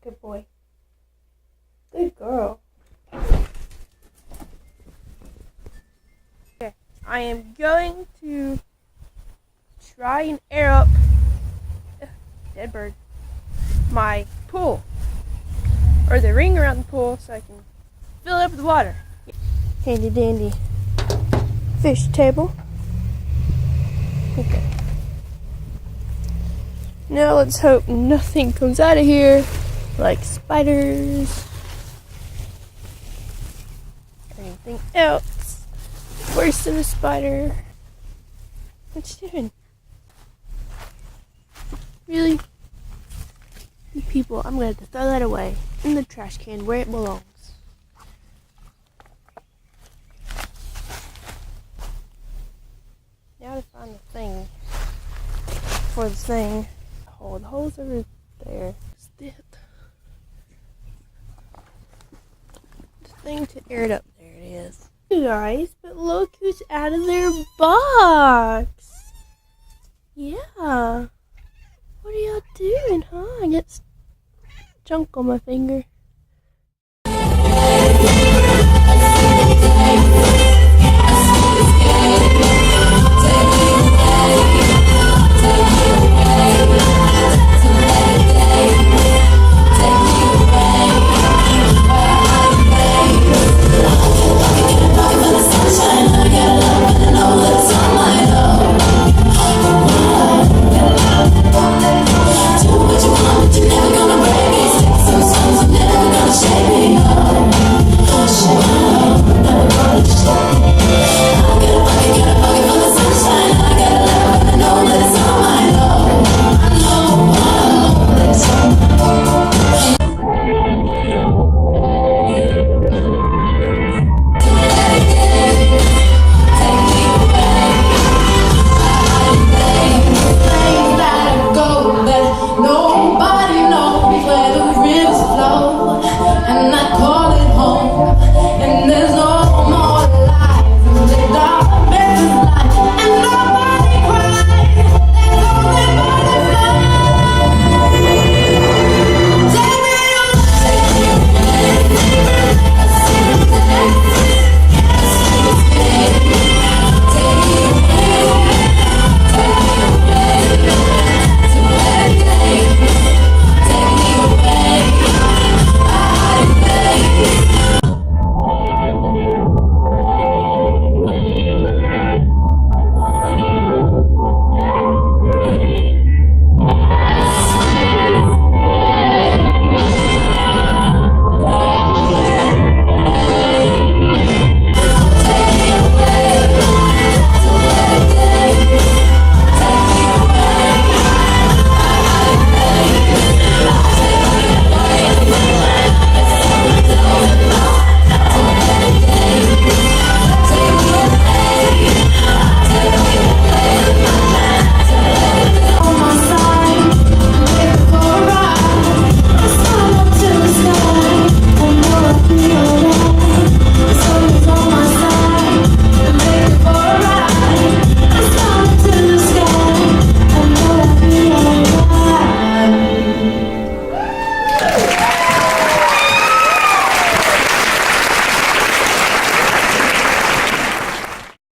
Good boy. Good girl. Okay, I am going to try and air up dead bird my pool, or the ring around the pool, so I can fill it up with water. Handy dandy fish table. Okay. Now let's hope nothing comes out of here, like spiders or anything else worse than a spider. What's doing? Really? You people, I'm gonna have to throw that away in the trash can where it belongs. Now to find the thing for the thing. Oh, the hole's over there. It's it. The thing to air it up. There it is. You guys, but look who's out of their box. Yeah. What are y'all doing, huh? I got junk on my finger.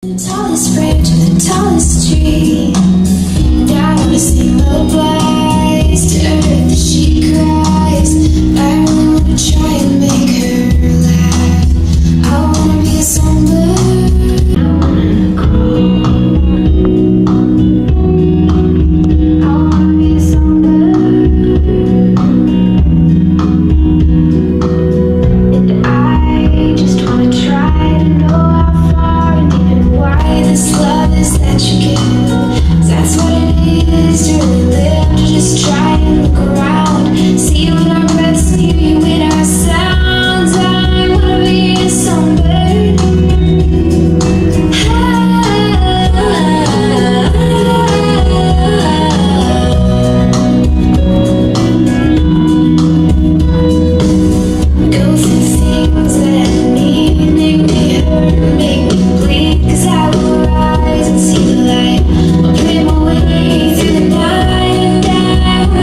The tallest branch of the tallest tree, down a single place to earth that she cries. I really wanna try and make her laugh. I wanna be a songbird. I wanna crawl. I wanna be a songbird. And I just wanna try to know how far and even why this love is that you give. That's what it is to really live, to just try and look around, see you in our breaths, hear you in our sounds. I wanna be a songbird. Go through things that make me hurt, make me bleed, 'cause I will rise and see the light. I'll dream my way through the night, and I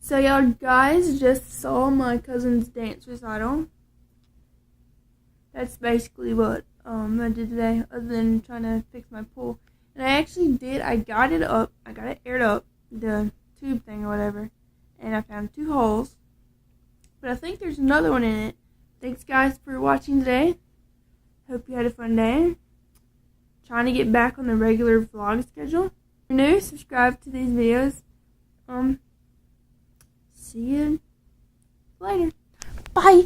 So y'all guys just saw my cousin's dance recital. That's basically what I did today, other than trying to fix my pool. And I actually did. I got it up. I got it aired up, the tube thing or whatever. And I found 2 holes. But I think there's another one in it. Thanks guys for watching today. Hope you had a fun day. Trying to get back on the regular vlog schedule. If you're new, subscribe to these videos. See you later. Bye.